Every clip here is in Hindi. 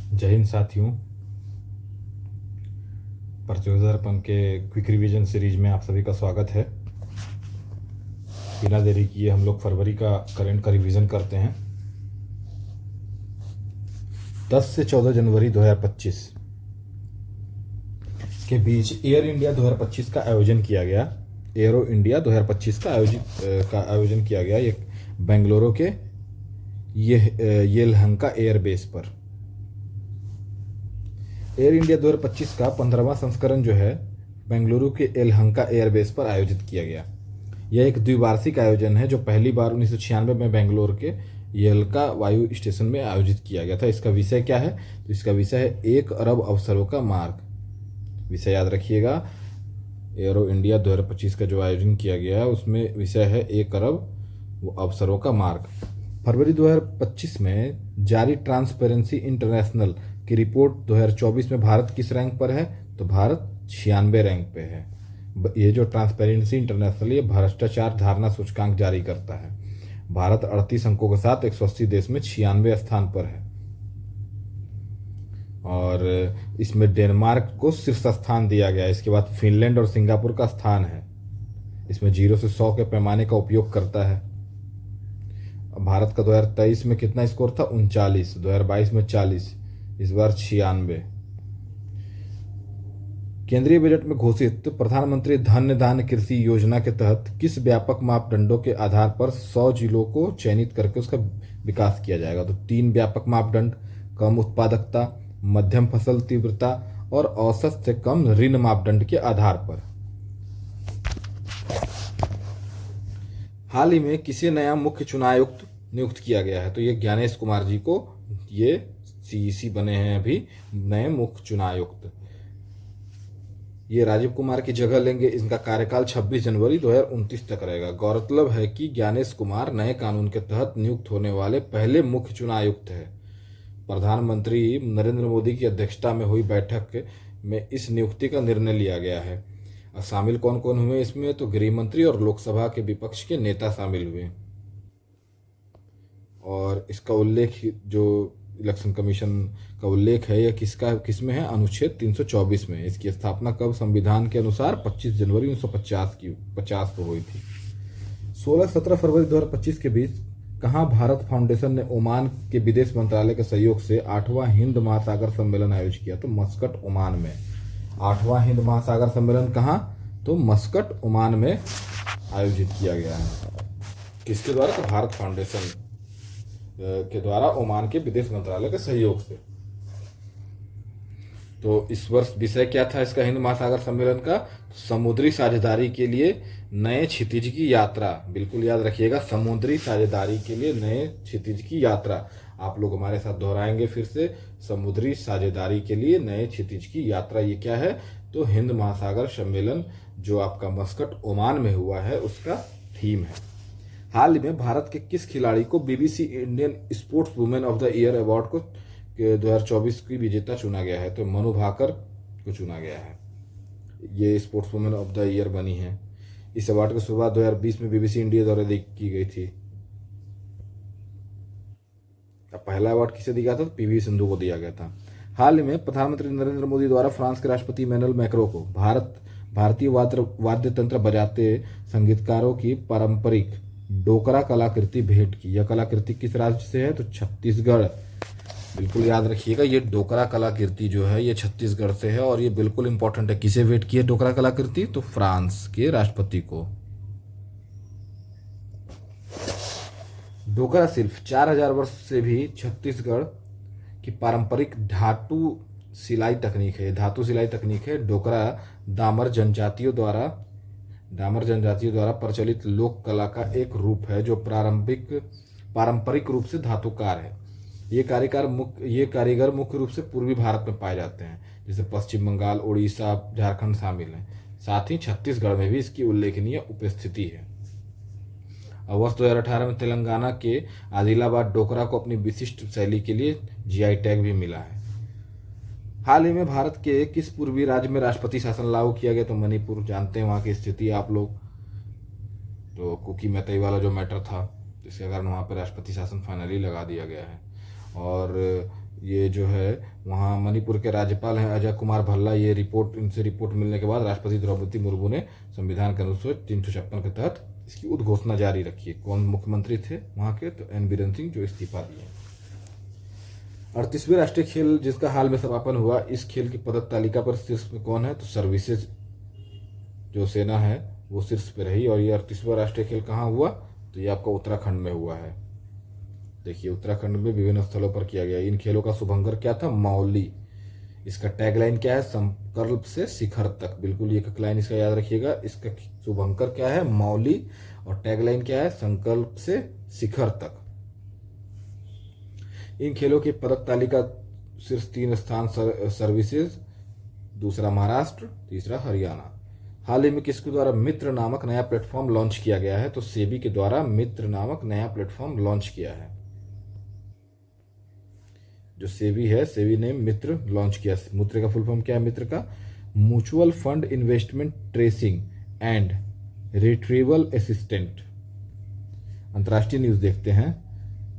जय हिंद साथियों। प्रतियोगिता दर्पण के क्विक रिवीजन सीरीज में आप सभी का स्वागत है। बिना देरी किए हम लोग फरवरी का करंट का रिवीजन करते हैं। 10 से 14 जनवरी 2025 के बीच एयर इंडिया 2025 का आयोजन किया गया। एरो इंडिया 2025 का आयोजन किया गया ये बेंगलुरु के येलहंका एयरबेस पर। एयर इंडिया 2025 का 15वां संस्करण जो है बेंगलुरु के येलहंका एयरबेस पर आयोजित किया गया। यह एक द्विवार्षिक आयोजन है जो पहली बार 1996 में बेंगलुरु के येलका वायु स्टेशन में आयोजित किया गया था। इसका विषय क्या है? तो इसका विषय है 1 अरब अवसरों का मार्ग। विषय याद रखिएगा। एरो इंडिया 2025 का जो आयोजन किया गया है उसमें विषय है 1 अरब अवसरों का मार्ग। फरवरी 2025 में जारी ट्रांसपेरेंसी इंटरनेशनल की रिपोर्ट 2024 में भारत किस रैंक पर है? तो भारत 96 रैंक पे है। ये जो ट्रांसपेरेंसी इंटरनेशनल ये भ्रष्टाचार धारणा सूचकांक जारी करता है। भारत 38 अंकों के साथ 180 देश में 96 स्थान पर है और इसमें डेनमार्क को शीर्ष स्थान दिया गया है। इसके बाद फिनलैंड और सिंगापुर का स्थान है। इसमें 0 से 100 के पैमाने का उपयोग करता है। भारत का 2023 में कितना स्कोर था? 39। 2022 में 40, इस बार 96। केंद्रीय बजट में घोषित प्रधानमंत्री धन्य धान्य कृषि योजना के तहत किस व्यापक मापदंडों के आधार पर 100 जिलों को चयनित करके उसका विकास किया जाएगा? तो 3 व्यापक मापदंड: कम उत्पादकता, मध्यम फसल तीव्रता और औसत से कम ऋण मापदंड के आधार पर। हाल ही में किसे नया मुख्य चुनायुक्त नियुक्त किया गया है? तो ये ज्ञानेश कुमार जी को ये सीईसी बने हैं अभी नए मुख्य चुनायुक्त। ये राजीव कुमार की जगह लेंगे। इनका कार्यकाल 26 जनवरी 2029 तक रहेगा। गौरतलब है कि ज्ञानेश कुमार नए कानून के तहत नियुक्त होने वाले पहले मुख्य चुनायुक्त है। प्रधानमंत्री नरेंद्र मोदी की अध्यक्षता में हुई बैठक में इस नियुक्ति का निर्णय लिया गया है। और शामिल कौन कौन हुए इसमें? तो गृह मंत्री और लोकसभा के विपक्ष के नेता शामिल हुए। और इसका उल्लेख जो इलेक्शन कमीशन का उल्लेख है यह किसमें है? अनुच्छेद 324 में। इसकी स्थापना कब संविधान के अनुसार? 25 जनवरी 1950 को हुई थी। 16-17 फरवरी 2025 के बीच कहाँ भारत फाउंडेशन ने ओमान के विदेश मंत्रालय के सहयोग से 8वां हिंद महासागर सम्मेलन आयोजित किया? तो मस्कट, ओमान में। 8वां हिंद महासागर सम्मेलन कहाँ? तो मस्कट, ओमान में आयोजित किया गया है। किसके द्वारा? तो भारत फाउंडेशन के द्वारा ओमान के विदेश मंत्रालय के सहयोग से। तो इस वर्ष विषय क्या था इसका हिंद महासागर सम्मेलन का? समुद्री साझेदारी के लिए नए क्षितिज की यात्रा। बिल्कुल याद रखिएगा, समुद्री साझेदारी के लिए नए क्षितिज की यात्रा। आप लोग हमारे साथ दोहराएंगे फिर से। समुद्री साझेदारी के लिए नए क्षितिज की यात्रा, ये क्या है? तो हिंद महासागर सम्मेलन जो आपका मस्कट, ओमान में हुआ है उसका थीम है। हाल ही में भारत के किस खिलाड़ी को BBC Indian sports women of the year award को 2024 की विजेता चुना गया है? तो मनु भाकर को चुना गया है। ये sports women of the year बनी है। इस अवार्ड की शुरुआत 2020 में बीबीसी इंडिया द्वारा की गई थी। पहला अवार्ड किसे दिया था? तो पीवी सिंधु को दिया गया था। हाल ही में प्रधानमंत्री नरेंद्र मोदी द्वारा फ्रांस के राष्ट्रपति इमैनुअल मैक्रों को भारतीय वाद्य तंत्र बजाते संगीतकारों की पारंपरिक डोकरा कलाकृति भेंट की। यह कलाकृति किस राज्य से है? तो छत्तीसगढ़। बिल्कुल याद रखिएगा, ये डोकरा कलाकृति जो है ये छत्तीसगढ़ से है और ये बिल्कुल इंपॉर्टेंट है। किसे भेंट की है डोकरा कलाकृति? तो फ्रांस के राष्ट्रपति को। डोकरा शिल्प 4000 वर्ष से भी छत्तीसगढ़ की पारंपरिक धातु सिलाई तकनीक है। डोकरा दामर जनजातियों द्वारा प्रचलित लोक कला का एक रूप है जो पारंपरिक रूप से धातुकार है। ये कारीगर मुख्य रूप से पूर्वी भारत में पाए जाते हैं, जैसे पश्चिम बंगाल, उड़ीसा, झारखंड शामिल हैं। साथ ही छत्तीसगढ़ में भी इसकी उल्लेखनीय उपस्थिति है। वर्ष 2018 में तेलंगाना के आदिलाबाद डोकरा को अपनी विशिष्ट शैली के लिए जीआई टैग भी मिला है। हाल ही में भारत के किस पूर्वी राज्य में राष्ट्रपति शासन लागू किया गया? तो मणिपुर। जानते हैं वहाँ की स्थिति आप लोग। तो कुकी मैतई वाला जो मैटर था, जिसके कारण वहाँ पर राष्ट्रपति शासन फाइनली लगा दिया गया है। और ये जो है वहाँ मणिपुर के राज्यपाल हैं अजय कुमार भल्ला। ये इनसे रिपोर्ट मिलने के बाद राष्ट्रपति द्रौपदी मुर्मू ने संविधान के अनुच्छेद 356 के तहत इसकी उद्घोषणा जारी रखी है। कौन मुख्यमंत्री थे वहाँ के? तो एन बीरेन सिंह, जो इस्तीफा दिए। 38वें राष्ट्रीय खेल जिसका हाल में समापन हुआ, इस खेल की पदक तालिका पर शीर्ष में कौन है? तो सर्विसेज जो सेना है वो शीर्ष पे रही। और ये 38वां राष्ट्रीय खेल कहाँ हुआ? तो ये आपका उत्तराखंड में हुआ है। देखिए उत्तराखंड में विभिन्न स्थलों पर किया गया। इन खेलों का शुभंकर क्या था? मौली। इसका टैगलाइन क्या है? संकल्प से शिखर तक। बिल्कुल ये लाइन इसका याद रखिएगा। इसका शुभंकर क्या है? मौली। और टैगलाइन क्या है? संकल्प से शिखर तक। इन खेलों की पदक तालिका शीर्ष 3 स्थान सर्विसेज, दूसरा महाराष्ट्र, तीसरा हरियाणा। हाल ही में किसके द्वारा मित्र नामक नया प्लेटफॉर्म लॉन्च किया गया है? तो सेबी के द्वारा मित्र नामक नया प्लेटफॉर्म लॉन्च किया है। जो सेबी है, सेबी ने मित्र लॉन्च किया। मित्र का फुल फॉर्म क्या है? मित्र का mutual fund investment tracing and retrieval assistant. अंतर्राष्ट्रीय न्यूज देखते हैं।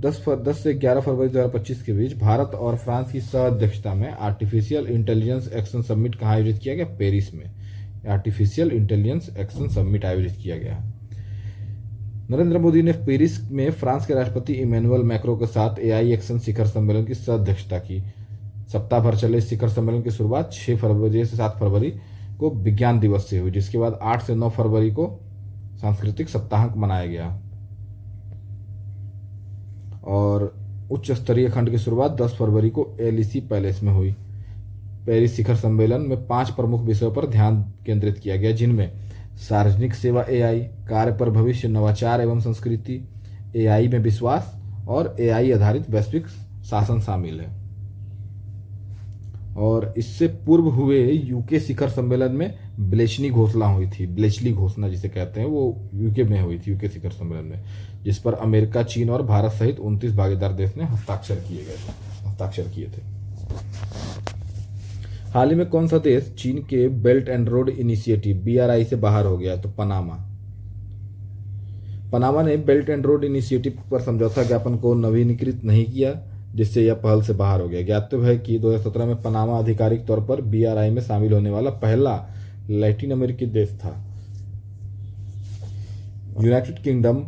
10 से 11 फरवरी 2025 के बीच भारत और फ्रांस की सह-अध्यक्षता में आर्टिफिशियल इंटेलिजेंस एक्शन समिट कहाँ आयोजित किया गया? पेरिस में आर्टिफिशियल इंटेलिजेंस एक्शन समिट आयोजित किया गया। नरेंद्र मोदी ने पेरिस में फ्रांस के राष्ट्रपति इमैनुअल मैक्रों के साथ एआई एक्शन शिखर सम्मेलन की सह-अध्यक्षता की। सप्ताह भर चले इस शिखर सम्मेलन की शुरुआत 6 फरवरी से 7 फरवरी को विज्ञान दिवस से हुई, जिसके बाद 8 से 9 फरवरी को सांस्कृतिक सप्ताह मनाया गया। और उच्च स्तरीय खंड की शुरुआत 10 फरवरी को एलिसी पैलेस में हुई। पेरिस शिखर सम्मेलन में 5 प्रमुख विषयों पर ध्यान केंद्रित किया गया, जिनमें सार्वजनिक सेवा एआई, कार्य पर भविष्य, नवाचार एवं संस्कृति, एआई में विश्वास और एआई आधारित वैश्विक शासन शामिल है। और इससे पूर्व हुए यूके शिखर सम्मेलन में ब्लेचली घोषणा हुई थी। ब्लेचली घोषणा जिसे कहते हैं वो यूके में हुई थी, यूके शिखर सम्मेलन में, जिस पर अमेरिका, चीन और भारत सहित 29 भागीदार देश ने हस्ताक्षर किए थे। हाल ही में कौन सा देश चीन के belt and road initiative BRI से बाहर हो गया? तो पनामा ने बेल्ट एंड रोड इनिशिएटिव पर समझौता ज्ञापन को नवीनीकृत नहीं किया, जिससे यह पहल से बाहर हो गया। ज्ञातव्य है कि 2017 में पनामा आधिकारिक तौर पर BRI में शामिल होने वाला पहला लैटिन अमेरिकी देश था। यूनाइटेड किंगडम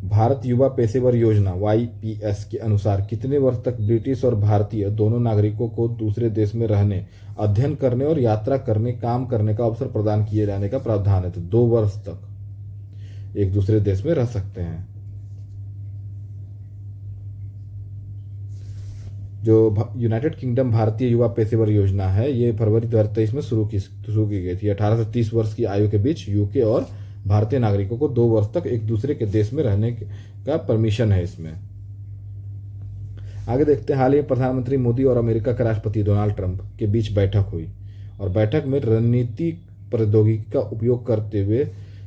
भारत युवा पेशेवर योजना YPS के अनुसार कितने वर्ष तक ब्रिटिश और भारतीय दोनों नागरिकों को दूसरे देश में रहने, अध्ययन करने और यात्रा करने, काम करने का अवसर प्रदान किए जाने का प्रावधान है? तो 2 वर्ष तक एक दूसरे देश में रह सकते हैं। जो यूनाइटेड किंगडम भारतीय युवा पेशेवर योजना है, ये फरवरी 2023 में शुरू की गई थी। 18 से 30 वर्ष की आयु के बीच यूके और भारतीय नागरिकों को 2 वर्ष तक एक दूसरे के देश में रहने का परमिशन है इसमें। आगे देखते हैं। हाल ही में प्रधानमंत्री मोदी और अमेरिका के राष्ट्रपति डोनाल्ड ट्रंप के बीच बैठक हुई और बैठक में रणनीतिक प्रौद्योगिकी का उपयोग करते हुए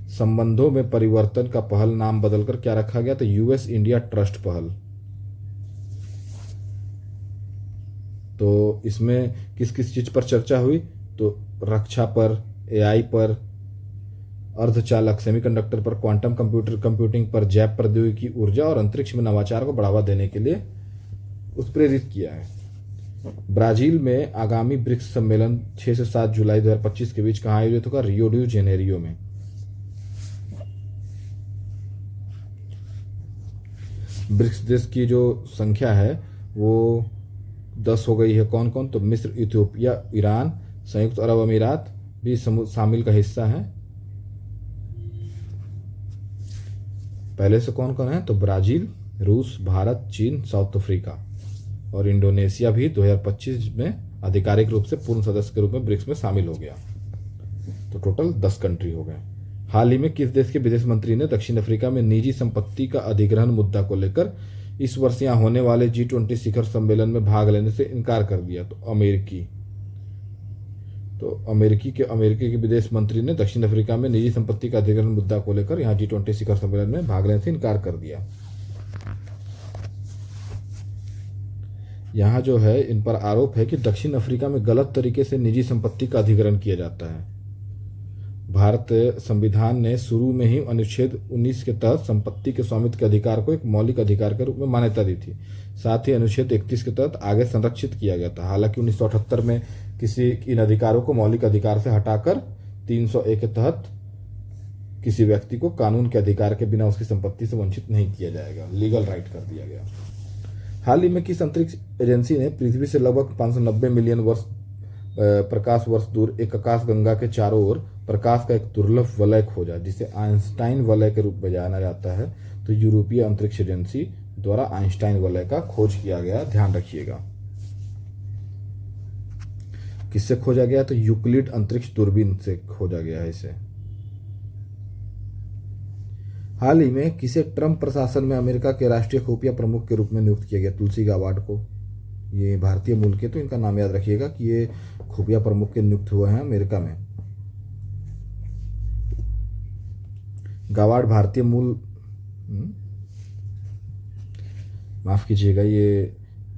संबंधों में परिवर्तन का पहल नाम बदलकर क्या रखा गया? तो US इंडिया ट्रस्ट पहल। तो इसमें किस किस चीज पर चर्चा हुई? तो रक्षा पर, AI पर, अर्धचालक सेमीकंडक्टर पर, क्वांटम कंप्यूटिंग पर, जैव प्रौद्योगिकी, ऊर्जा और अंतरिक्ष में नवाचार को बढ़ावा देने के लिए उत्प्रेरित किया है। ब्राजील में आगामी ब्रिक्स सम्मेलन 6 से 7 जुलाई 2025 के बीच कहाँ आयोजित होगा? रियो डी जेनेरियो में। ब्रिक्स देश की जो संख्या है वो 10 हो गई है। कौन कौन? तो मिस्र, इथियोपिया, ईरान, संयुक्त अरब अमीरात भी शामिल का हिस्सा है। पहले से कौन कौन है? तो ब्राजील, रूस, भारत, चीन, साउथ अफ्रीका और इंडोनेशिया भी 2025 में आधिकारिक रूप से पूर्ण सदस्य के रूप में ब्रिक्स में शामिल हो गया। तो टोटल 10 कंट्री हो गए। हाल ही में किस देश के विदेश मंत्री ने दक्षिण अफ्रीका में निजी संपत्ति का अधिग्रहण मुद्दा को लेकर इस वर्ष यहाँ होने वाले G20 शिखर सम्मेलन में भाग लेने से इनकार कर दिया? तो अमेरिकी के विदेश मंत्री ने दक्षिण अफ्रीका में निजी संपत्ति का अधिग्रहण मुद्दा को लेकर यहाँ G20 शिखर सम्मेलन में भाग लेने से इनकार कर दिया। यहाँ जो है इन पर आरोप है कि दक्षिण अफ्रीका में गलत तरीके से निजी संपत्ति का अधिग्रहण किया जाता है। भारत संविधान ने शुरू में ही अनुच्छेद 19 के तहत संपत्ति के स्वामित्व के अधिकार को एक मौलिक अधिकार के रूप में मान्यता दी थी। साथ ही अनुच्छेद 31 के तहत आगे संरक्षित किया गया था। हालांकि 1978 में किसी इन अधिकारों को मौलिक अधिकार से हटाकर 301 के तहत किसी व्यक्ति को कानून के अधिकार के बिना उसकी संपत्ति से वंचित नहीं किया जाएगा, लीगल राइट कर दिया गया। हाल ही में किस अंतरिक्ष एजेंसी ने पृथ्वी से लगभग 590 मिलियन प्रकाश वर्ष दूर एक आकाशगंगा के चारों ओर प्रकाश का एक दुर्लभ वलय खोजा, जिसे आइंस्टाइन वलय के रूप में जाना जाता है? तो यूरोपीय अंतरिक्ष एजेंसी द्वारा आइंस्टाइन वलय का खोज किया गया, ध्यान रखिएगा। किससे खोजा गया? तो यूक्लिड अंतरिक्ष दूरबीन से खोजा गया है इसे। हाल ही में किसे ट्रंप प्रशासन में अमेरिका के राष्ट्रीय खुफिया प्रमुख के रूप में नियुक्त किया गया? तुलसी गाबार्ड को। ये भारतीय मूल के, तो इनका नाम याद रखिएगा कि ये खुफिया प्रमुख के नियुक्त हुए हैं अमेरिका में। गाबार्ड भारतीय मूल, माफ कीजिएगा, ये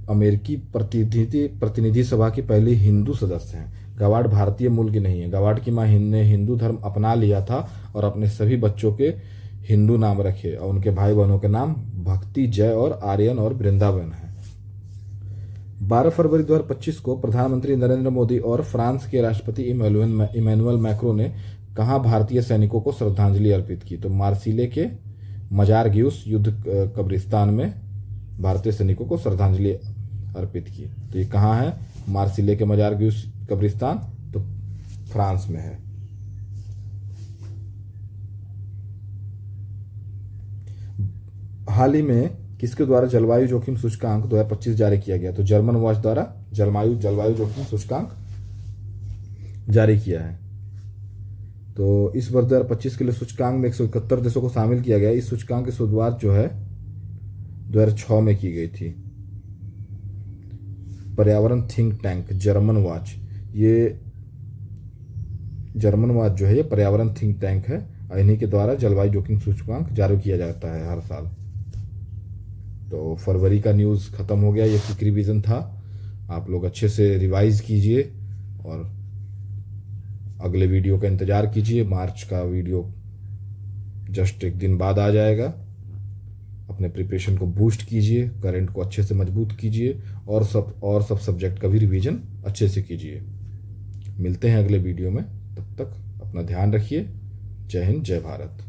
अमेरिकी प्रतिनिधि सभा की पहली हिंदू सदस्य हैं। गाबार्ड भारतीय मूल की नहीं है। गाबार्ड की मां ने हिंदू धर्म अपना लिया था और अपने सभी बच्चों के हिंदू नाम रखे और उनके भाई बहनों के नाम भक्ति, जय और आर्यन और वृंदावन है। 12 फरवरी 2025 को प्रधानमंत्री नरेंद्र मोदी और फ्रांस के राष्ट्रपति इमैनुअल मैक्रो ने कहां भारतीय सैनिकों को श्रद्धांजलि अर्पित की? तो मार्सिले के मजार ग्यूस युद्ध कब्रिस्तान में भारतीय सैनिकों को श्रद्धांजलि अर्पित की। तो ये कहाँ है? मार्सिले के मजार ग्यूस कब्रिस्तान, तो फ्रांस में है। हाल ही में किसके द्वारा जलवायु जोखिम सूचकांक 2025 जारी किया गया? तो जर्मन वॉच द्वारा जलवायु जोखिम सूचकांक जारी किया है। तो इस वर्ष 2025 के लिए सूचकांक में 171 देशों को शामिल किया गया। इस सूचकांक की शुरुआत जो है 2006 में की गई थी। पर्यावरण थिंक टैंक जर्मन वॉच, ये जर्मन वॉच जो है ये पर्यावरण थिंक टैंक है। इन्हीं के द्वारा जलवायु जोखिम सूचकांक जारी किया जाता है हर साल। तो फरवरी का न्यूज़ खत्म हो गया, ये क्विक रिवीजन था। आप लोग अच्छे से रिवाइज कीजिए और अगले वीडियो का इंतज़ार कीजिए। मार्च का वीडियो जस्ट एक दिन बाद आ जाएगा। अपने प्रिपरेशन को बूस्ट कीजिए, करंट को अच्छे से मजबूत कीजिए और सब सब्जेक्ट का भी रिवीजन अच्छे से कीजिए। मिलते हैं अगले वीडियो में, तब तक अपना ध्यान रखिए। जय हिंद, जय भारत।